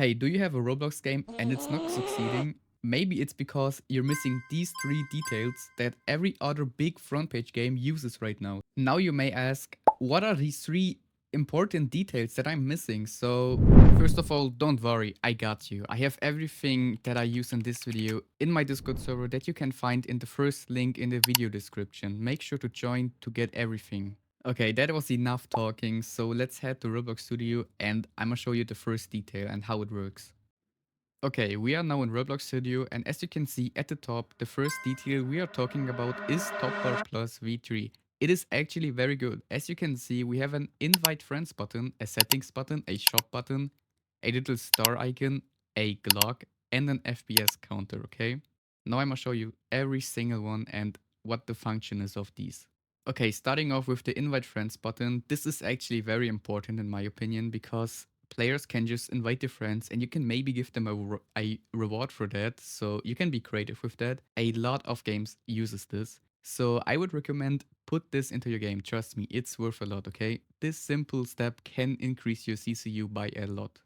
Hey, do you have a Roblox game and it's not succeeding? Maybe it's because you're missing these three details that every other big front page game uses right now. Now you may ask, what are these three important details that I'm missing? So, first of all, don't worry, I got you. I have everything that I use in this video in my Discord server that you can find in the first link in the video description. Make sure to join to get everything. Okay, that was enough talking, so let's head to Roblox Studio and I'm gonna show you the first detail and how it works. Okay, we are now in Roblox Studio and as you can see at the top, the first detail we are talking about is Top Bar Plus V3. It is actually very good. As you can see, we have an invite friends button, a settings button, a shop button, a little star icon, a clock, and an FPS counter, okay? Now I'm gonna show you every single one and what the function is of these. Okay, starting off with the invite friends button, this is actually very important in my opinion because players can just invite their friends and you can maybe give them a reward for that. So you can be creative with that. A lot of games uses this. So I would recommend put this into your game. Trust me, it's worth a lot, okay? This simple step can increase your CCU by a lot.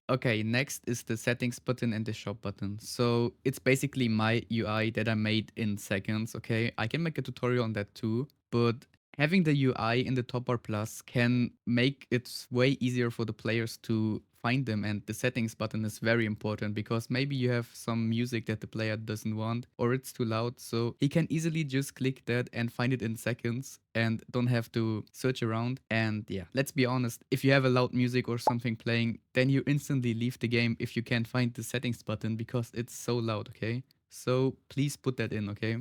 Okay, next is the settings button and the shop button. So it's basically my UI that I made in seconds, okay? I can make a tutorial on that too, but having the UI in the top bar plus can make it way easier for the players to find them, and the settings button is very important because maybe you have some music that the player doesn't want or it's too loud, so he can easily just click that and find it in seconds and don't have to search around. And yeah, let's be honest, if you have a loud music or something playing, then you instantly leave the game if you can't find the settings button because it's so loud, okay? So please put that in, okay?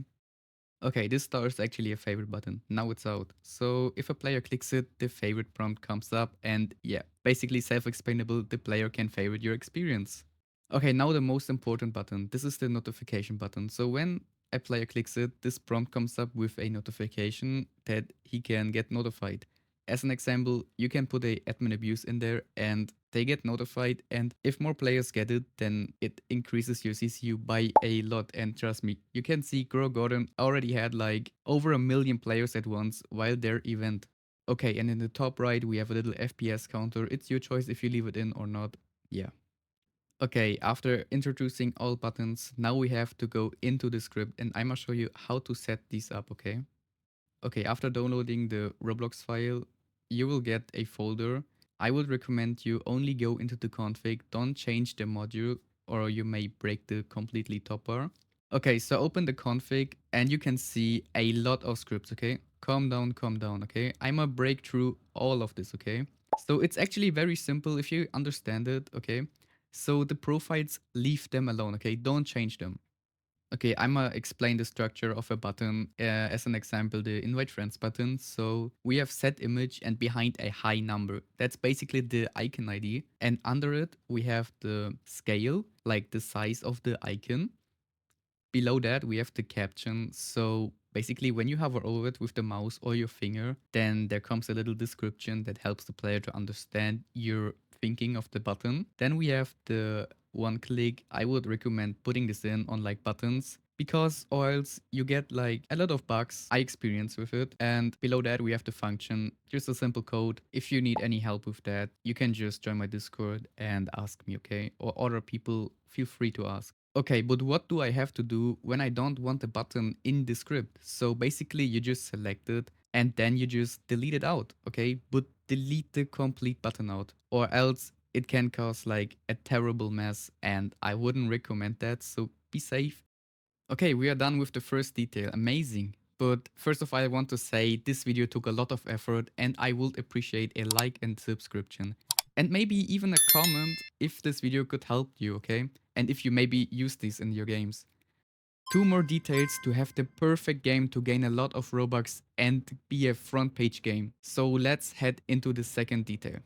Okay, this star is actually a favorite button. Now it's out. So if a player clicks it, the favorite prompt comes up and yeah, basically self-explainable, the player can favorite your experience. Okay, now the most important button. This is the notification button. So when a player clicks it, this prompt comes up with a notification that he can get notified. As an example, you can put a admin abuse in there and they get notified, and if more players get it, then it increases your CCU by a lot. And trust me, you can see Grow Gordon already had like over 1 million players at once while their event. Okay, and in the top right we have a little FPS counter. It's your choice if you leave it in or not. Yeah. Okay, after introducing all buttons, now we have to go into the script and I'm gonna show you how to set these up, okay? Okay, after downloading the Roblox file, you will get a folder. I would recommend you only go into the config, don't change the module or you may break the completely top bar. Okay, so open the config and you can see a lot of scripts, okay? Calm down, okay? I'ma break through all of this, okay? So it's actually very simple if you understand it, okay? So the profiles, leave them alone, okay? Don't change them. Okay, I'ma explain the structure of a button. As an example, the invite friends button. So we have set image and behind a high number. That's basically the icon ID. And under it, we have the scale, like the size of the icon. Below that, we have the caption. So basically, when you hover over it with the mouse or your finger, then there comes a little description that helps the player to understand your thinking of the button. Then we have the one click. I would recommend putting this in on like buttons because or else you get like a lot of bugs I experience with it. And below that we have the function, just a simple code. If you need any help with that, you can just join my Discord and ask me, okay? Or other people, feel free to ask. Okay, but what do I have to do when I don't want the button in the script? So basically you just select it and then you just delete it out, okay? But delete the complete button out or else it can cause like a terrible mess and I wouldn't recommend that, so be safe. Okay, we are done with the first detail, amazing. But first of all, I want to say this video took a lot of effort and I would appreciate a like and subscription. And maybe even a comment if this video could help you, okay? And if you maybe use these in your games. Two more details to have the perfect game to gain a lot of Robux and be a front page game. So let's head into the second detail.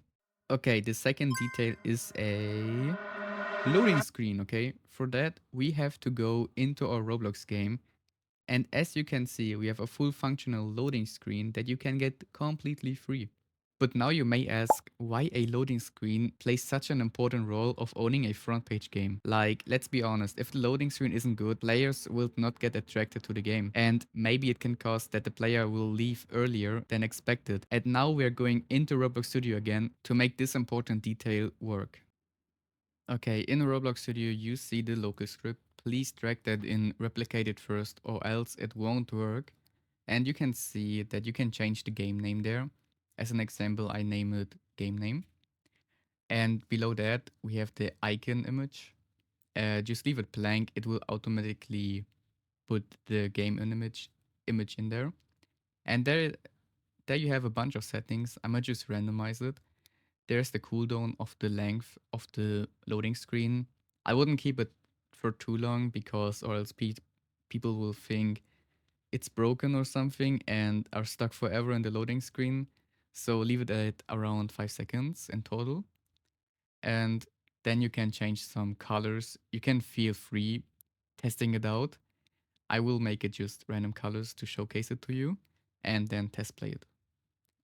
Okay, the second detail is a loading screen, okay? For that, we have to go into our Roblox game. And as you can see, we have a full functional loading screen that you can get completely free. But now you may ask why a loading screen plays such an important role of owning a front page game. Like, let's be honest, if the loading screen isn't good, players will not get attracted to the game. And maybe it can cause that the player will leave earlier than expected. And now we're going into Roblox Studio again to make this important detail work. Okay, in Roblox Studio, you see the local script. Please drag that in, replicate it first, or else it won't work. And you can see that you can change the game name there. As an example, I name it game name. And below that, we have the icon image. Just leave it blank. It will automatically put the game image in there. And there you have a bunch of settings. I might just randomize it. There's the cooldown of the length of the loading screen. I wouldn't keep it for too long because or else people will think it's broken or something and are stuck forever in the loading screen. So leave it at around 5 seconds in total. And then you can change some colors. You can feel free testing it out. I will make it just random colors to showcase it to you and then test play it.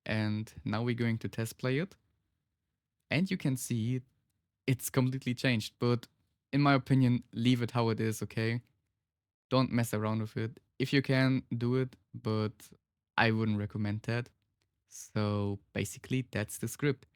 And now we're going to test play it. And you can see it's completely changed. But in my opinion, leave it how it is, okay? Don't mess around with it. If you can, do it, but I wouldn't recommend that. So basically, that's the script.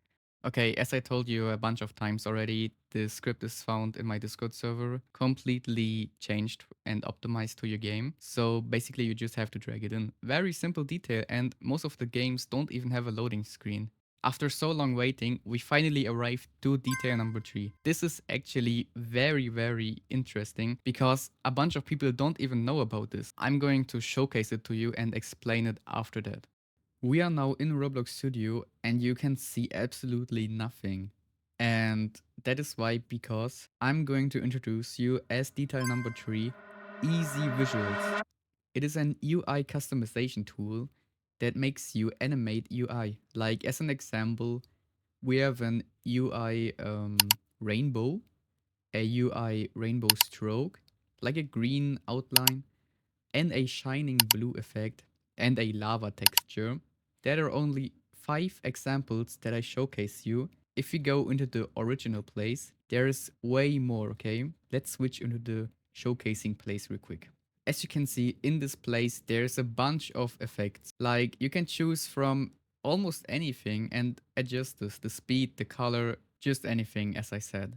Okay, as I told you a bunch of times already, the script is found in my Discord server, completely changed and optimized to your game. So basically, you just have to drag it in. Very simple detail, and most of the games don't even have a loading screen. After so long waiting, we finally arrived to detail number 3. This is actually very interesting because a bunch of people don't even know about this. I'm going to showcase it to you and explain it after that. We are now in Roblox Studio and you can see absolutely nothing. And that is why, because I'm going to introduce you as detail number 3, Easy Visuals. It is an UI customization tool that makes you animate UI. Like as an example, we have an UI rainbow, a UI rainbow stroke, like a green outline, and a shining blue effect, and a lava texture. There are only 5 examples that I showcase you. If we go into the original place, there is way more, okay? Let's switch into the showcasing place real quick. As you can see in this place, there's a bunch of effects. Like you can choose from almost anything and adjust this, the speed, the color, just anything as I said.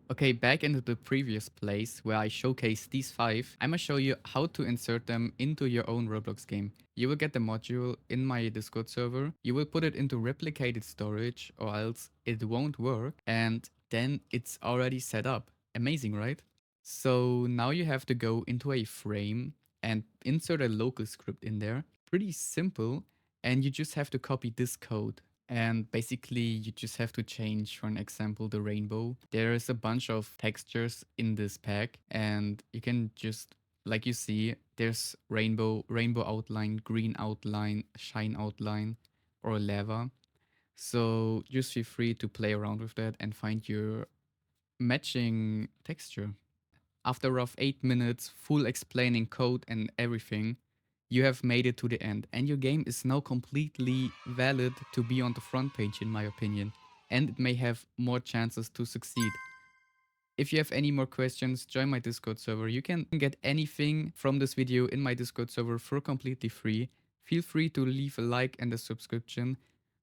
Okay, back into the previous place where I showcased these 5, I'm gonna show you how to insert them into your own Roblox game. You will get the module in my Discord server, you will put it into replicated storage or else it won't work, and then it's already set up. Amazing, right? So now you have to go into a frame and insert a local script in there. Pretty simple, and you just have to copy this code. And basically, you just have to change, for an example, the rainbow. There is a bunch of textures in this pack, and you can just, like you see, there's rainbow outline, green outline, shine outline, or lava. So just feel free to play around with that and find your matching texture. After rough 8 minutes, full explaining code and everything, you have made it to the end, and your game is now completely valid to be on the front page in my opinion, and it may have more chances to succeed. If you have any more questions, join my Discord server. You can get anything from this video in my Discord server for completely free. Feel free to leave a like and a subscription.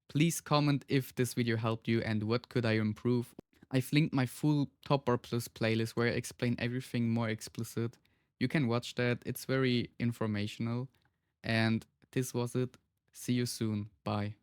Please comment if this video helped you and what could I improve. I've linked my full Top Bar Plus playlist where I explain everything more explicit. You can watch that, it's very informational. And this was it. See you soon. Bye.